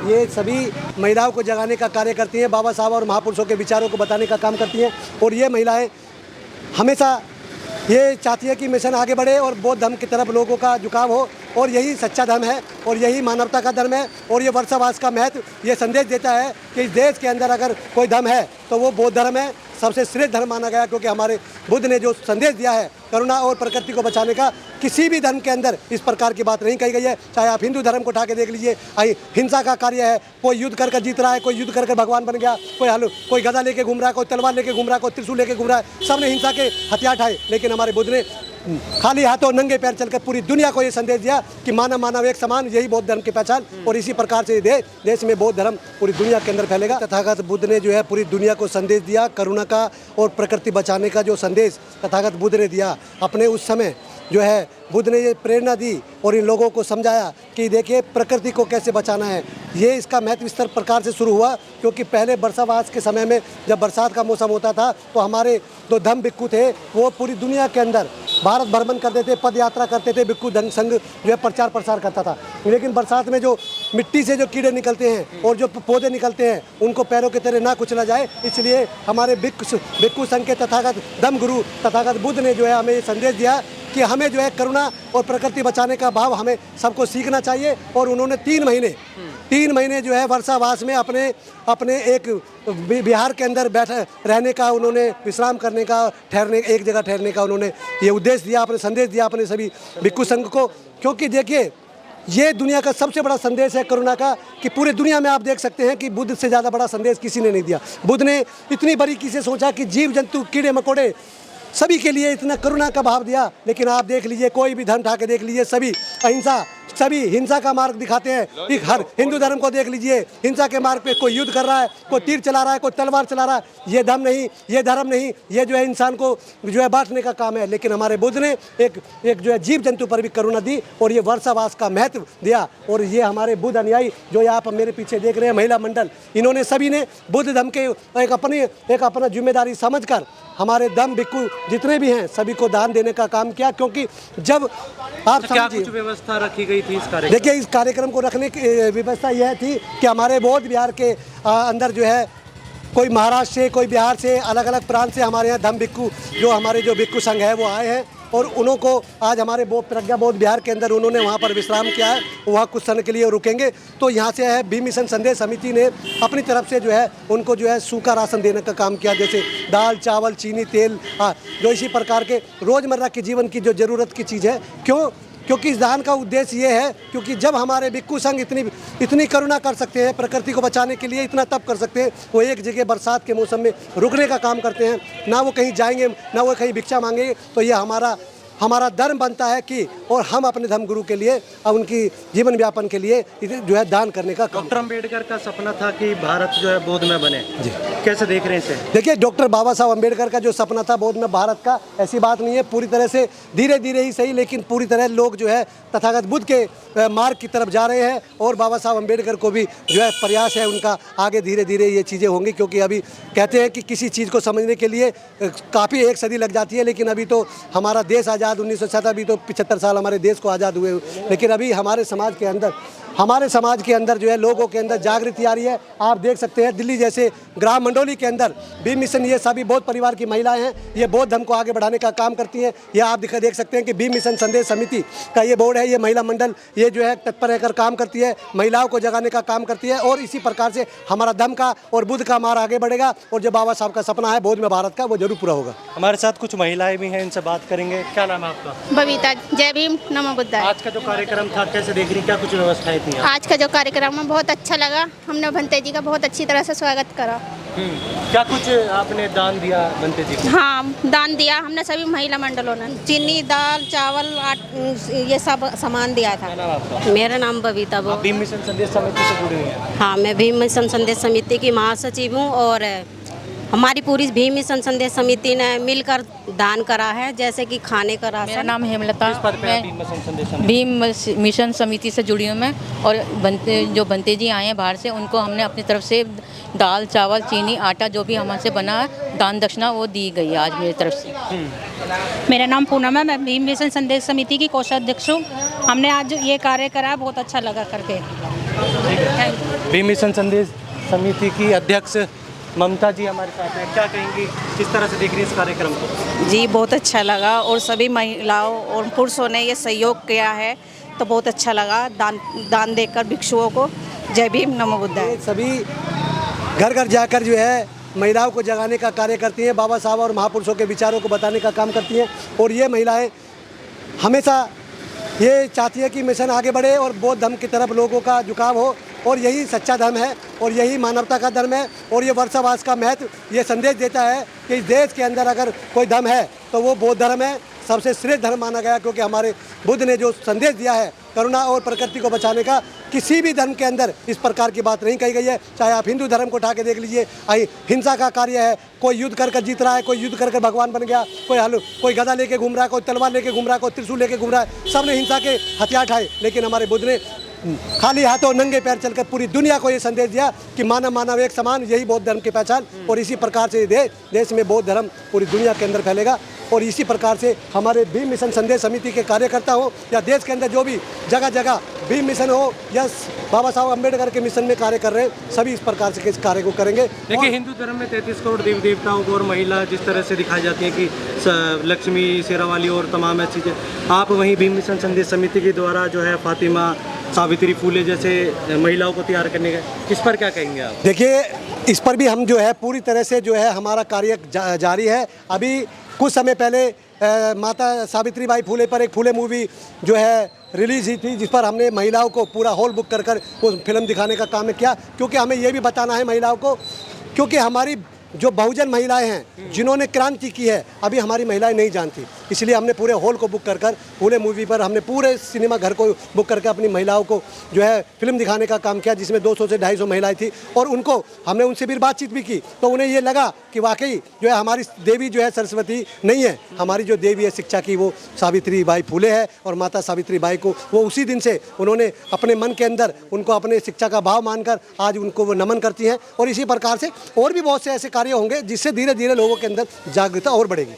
ये सभी महिलाओं को जगाने का कार्य करती हैं, बाबा साहब और महापुरुषों के विचारों को बताने का काम करती हैं। और ये महिलाएं हमेशा ये चाहती है कि मिशन आगे बढ़े और बौद्ध धर्म की तरफ लोगों का झुकाव हो, और यही सच्चा धर्म है और यही मानवता का धर्म है। और ये वर्षावास का महत्व ये संदेश देता है कि इस देश के अंदर अगर कोई धर्म है तो वो बौद्ध धर्म है, सबसे श्रेष्ठ धर्म माना गया, क्योंकि हमारे बुद्ध ने जो संदेश दिया है करुणा और प्रकृति को बचाने का, किसी भी धर्म के अंदर इस प्रकार की बात नहीं कही गई है। चाहे आप हिंदू धर्म को उठा के देख लीजिए, हिंसा का कार्य है, कोई युद्ध कर जीत रहा है, कोई युद्ध कर भगवान बन गया, कोई गदा लेके घूम रहा है, कोई तलवार लेके घूम रहा है, कोई त्रिशूल लेके घूम रहा है, सबने हिंसा के हथियार उठाए। लेकिन हमारे बुद्ध ने खाली हाथों नंगे पैर चलकर पूरी दुनिया को ये संदेश दिया कि मानव मानव एक समान, यही बौद्ध धर्म की पहचान। और इसी प्रकार से देश में बौद्ध धर्म पूरी दुनिया के अंदर फैलेगा। तथागत बुद्ध ने जो है पूरी दुनिया को संदेश दिया, करुणा का और प्रकृति बचाने का जो संदेश तथागत बुद्ध ने दिया। अपने उस समय जो है बुद्ध ने ये प्रेरणा दी और इन लोगों को समझाया कि देखिए प्रकृति को कैसे बचाना है। ये इसका महत्व इस प्रकार से शुरू हुआ क्योंकि पहले वर्षावास के समय में जब बरसात का मौसम होता था तो हमारे जो धम्म भिक्खु थे वो पूरी दुनिया के अंदर भारत भ्रमण करते थे, पद यात्रा करते थे, भिक्खु संघ जो है प्रचार प्रसार करता था। लेकिन बरसात में जो मिट्टी से जो कीड़े निकलते हैं और जो पौधे निकलते हैं उनको पैरों की तरह ना कुचला जाए, इसलिए हमारे भिक्खु संघ के तथागत धम्म गुरु तथागत बुद्ध ने जो है हमें ये संदेश दिया कि हमें जो है करुणा और प्रकृति बचाने का भाव हमें सबको सीखना चाहिए। और उन्होंने 3 महीने जो है वर्षावास में अपने एक बिहार के अंदर रहने का, उन्होंने विश्राम करने का, एक जगह ठहरने का उन्होंने ये उद्देश्य दिया, अपने संदेश दिया अपने सभी भिक्खु संघ को। क्योंकि देखिए ये दुनिया का सबसे बड़ा संदेश है करुणा का, कि पूरे दुनिया में आप देख सकते हैं कि बुद्ध से ज़्यादा बड़ा संदेश किसी ने नहीं दिया। बुद्ध ने इतनी बारीकी से सोचा कि जीव जंतु कीड़े मकोड़े सभी के लिए इतना करुणा का भाव दिया। लेकिन आप देख लीजिए, कोई भी धर्म उठा के देख लीजिए, सभी अहिंसा, सभी हिंसा का मार्ग दिखाते हैं। हर हिंदू धर्म को देख लीजिए, हिंसा के मार्ग पे कोई युद्ध कर रहा है, कोई तीर चला रहा है, कोई तलवार चला रहा है। ये धर्म नहीं, ये धर्म नहीं, ये जो है इंसान को जो है बांटने का काम है। लेकिन हमारे बुद्ध ने एक जो है जीव जंतु पर भी करुणा दी और ये वर्षावास का महत्व दिया। और ये हमारे बुद्ध अनुयायी जो आप मेरे पीछे देख रहे हैं महिला मंडल, इन्होंने सभी ने बुद्ध धर्म के एक अपना जिम्मेदारी समझकर हमारे धम्म भिक्खु जितने भी हैं सभी को दान देने का काम किया। क्योंकि जब आप क्या कुछ व्यवस्था रखी गई थी इस कार्यक्रम? देखिए, इस कार्यक्रम को रखने की व्यवस्था यह थी कि हमारे बौद्ध बिहार के अंदर जो है कोई महाराष्ट्र से, कोई बिहार से, अलग अलग प्रांत से हमारे यहाँ धम्म भिक्खु जो हमारे जो भिक्खु संघ है वो आए हैं और उनको आज हमारे प्रज्ञा बौद्ध बिहार के अंदर उन्होंने वहाँ पर विश्राम किया है। वहाँ कुछ समय के लिए रुकेंगे। तो यहाँ से है भीम मिशन संदेश समिति ने अपनी तरफ से जो है उनको जो है सूखा राशन देने का काम किया, जैसे दाल, चावल, चीनी, तेल, जो इसी प्रकार के रोज़मर्रा के जीवन की जो ज़रूरत की चीज़ है। क्योंकि इस दान का उद्देश्य ये है, क्योंकि जब हमारे भिक्खु संघ इतनी करुणा कर सकते हैं, प्रकृति को बचाने के लिए इतना तप कर सकते हैं, वो एक जगह बरसात के मौसम में रुकने का काम करते हैं। ना वो कहीं जाएंगे, ना वो कहीं भिक्षा मांगेंगे। तो ये हमारा धर्म बनता है कि और हम अपने धर्म गुरु के लिए और उनकी जीवन व्यापन के लिए जो है दान करने का काम। डॉक्टर अम्बेडकर का सपना था कि भारत जो है बौद्ध में बने जी, कैसे देख रहे हैं इसे? देखिए, डॉक्टर बाबा साहब अम्बेडकर का जो सपना था बौद्ध में भारत का, ऐसी बात नहीं है। पूरी तरह से धीरे धीरे ही सही, लेकिन पूरी तरह लोग जो है तथागत बुद्ध के मार्ग की तरफ जा रहे हैं। और बाबा साहब अम्बेडकर को भी जो है प्रयास है उनका, आगे धीरे धीरे ये चीज़ें होंगी। क्योंकि अभी कहते हैं कि किसी चीज़ को समझने के लिए काफ़ी 1 सदी लग जाती है, लेकिन अभी तो हमारा देश आज़ाद 1947, अभी तो 75 साल हमारे देश को आज़ाद हुए। लेकिन अभी हमारे समाज के अंदर जो है लोगों के अंदर जागृति आ रही है। आप देख सकते हैं दिल्ली जैसे ग्राम मंडोली के अंदर भीम मिशन, ये सभी बौद्ध परिवार की महिलाएं हैं, ये बौद्ध धर्म को आगे बढ़ाने का काम करती हैं। ये आप देख सकते हैं कि भीम मिशन संदेश समिति का ये बोर्ड है, ये महिला मंडल, ये जो है तत्पर रहकर काम करती है, महिलाओं को जगाने का काम करती है। और इसी प्रकार से हमारा धर्म का और बुद्ध का मार्ग आगे बढ़ेगा और जो बाबा साहब का सपना है बौद्ध में भारत का, वो जरूर पूरा होगा। हमारे साथ कुछ महिलाएं भी हैं, इनसे बात करेंगे। क्या नाम है आपका? बबीता। जय भीम, नमो बुद्धाय। आज का जो कार्यक्रम था कैसे देख रही, क्या कुछ व्यवस्थाएं थी? आज का जो कार्यक्रम में बहुत अच्छा लगा, हमने भंते जी का बहुत अच्छी तरह से स्वागत करा। क्या कुछ आपने दान दिया भंते जी को? हाँ, दान दिया हमने सभी महिला मंडलों ने, चीनी, दाल, चावल, ये सब सामान दिया था। क्या नाम आपका? मेरा नाम बबीता। आप भीम मिशन संदेश समिति से जुड़ी हुई हैं? हाँ, मैं भीम मिशन संदेश समिति की महासचिव हूँ और हमारी पूरी भीम मिशन संदेश समिति ने मिलकर दान करा है, जैसे कि खाने का राशन। मेरा नाम हेमलता, मैं भीम मिशन समिति से जुड़ी हूँ मैं। और बनते जी आए हैं बाहर से, उनको हमने अपनी तरफ से दाल, चावल, चीनी, आटा जो भी हमसे बना है दान दक्षिणा वो दी गई है आज मेरी तरफ से। मेरा नाम पूनम है, मैं भीम मिशन संदेश समिति की कोषाध्यक्ष हूँ। हमने आज ये कार्य करा, बहुत अच्छा लगा करके। भीम मिशन संदेश समिति की अध्यक्ष ममता जी हमारे साथ हैं। क्या कहेंगी, किस तरह से देख रही है इस कार्यक्रम को? जी बहुत अच्छा लगा और सभी महिलाओं और पुरुषों ने ये सहयोग किया है तो बहुत अच्छा लगा। दान देकर भिक्षुओं को। जय भीम, नमो बुद्धाय। सभी घर घर जाकर जो है महिलाओं को जगाने का कार्य करती हैं, बाबा साहब और महापुरुषों के विचारों को बताने का काम करती हैं। और ये महिलाएं हमेशा ये चाहती है कि मिशन आगे बढ़े और बौद्ध धर्म की तरफ लोगों का झुकाव हो, और यही सच्चा धर्म है और यही मानवता का धर्म है। और ये वर्षावास का महत्व ये संदेश देता है कि इस देश के अंदर अगर कोई धर्म है तो वो बौद्ध धर्म है, सबसे श्रेष्ठ धर्म माना गया, क्योंकि हमारे बुद्ध ने जो संदेश दिया है करुणा और प्रकृति को बचाने का, किसी भी धर्म के अंदर इस प्रकार की बात नहीं कही गई है। चाहे आप हिंदू धर्म को उठा के देख लीजिए, हिंसा का कार्य है, कोई युद्ध कर जीत रहा है, कोई युद्ध कर भगवान बन गया, कोई गदा लेके घूम रहा है, कोई तलवार लेके घूम रहा है, कोई त्रिशूल लेके घूम रहा है, सबने हिंसा के हथियार उठाए। लेकिन हमारे बुद्ध ने खाली हाथों नंगे पैर चलकर पूरी दुनिया को ये संदेश दिया कि मानव मानव एक समान, यही बौद्ध धर्म की पहचान। और इसी प्रकार से देश में बौद्ध धर्म पूरी दुनिया के अंदर फैलेगा। और इसी प्रकार से हमारे भीम मिशन संदेश समिति के कार्यकर्ता हो या देश के अंदर जो भी जगह जगह भीम मिशन हो या बाबा साहब अम्बेडकर के मिशन में कार्य कर रहे हैं, सभी इस प्रकार से इस कार्य को करेंगे। देखिए, हिंदू धर्म में 33 करोड़ देवी देवताओं को और महिला जिस तरह से दिखाई जाती है कि लक्ष्मी, शेरावाली और तमाम ऐसी चीज़ें, आप वहीं भीम मिशन संदेश समिति के द्वारा जो है फातिमा, सावित्री फूले जैसे महिलाओं को तैयार करने का, इस पर क्या कहेंगे आप? देखिए, इस पर भी हम जो है पूरी तरह से जो है हमारा कार्य जारी है। अभी कुछ समय पहले माता सावित्री बाई फूले पर एक फूले मूवी जो है रिलीज़ हुई थी, जिस पर हमने महिलाओं को पूरा हॉल बुक कर वो फिल्म दिखाने का काम किया, क्योंकि हमें ये भी बताना है महिलाओं को, क्योंकि हमारी जो बहुजन महिलाएं हैं जिन्होंने क्रांति की है, अभी हमारी महिलाएं नहीं जानती। इसलिए हमने पूरे हॉल को बुक कर पूरे मूवी पर हमने पूरे सिनेमा घर को बुक करके अपनी महिलाओं को जो है फिल्म दिखाने का काम किया, जिसमें 200 से 250 महिलाएं थी। और उनको हमने उनसे भी बातचीत भी की, तो उन्हें ये लगा कि वाकई जो है हमारी देवी जो है सरस्वती नहीं है, हमारी जो देवी है शिक्षा की वो सावित्री बाई फूले है। और माता सावित्री बाई को वो उसी दिन से उन्होंने अपने मन के अंदर उनको अपने शिक्षा का भाव मानकर आज उनको वो नमन करती हैं। और इसी प्रकार से और भी बहुत से ऐसे कार्य होंगे जिससे धीरे धीरे लोगों के अंदर जागरूकता और बढ़ेगी।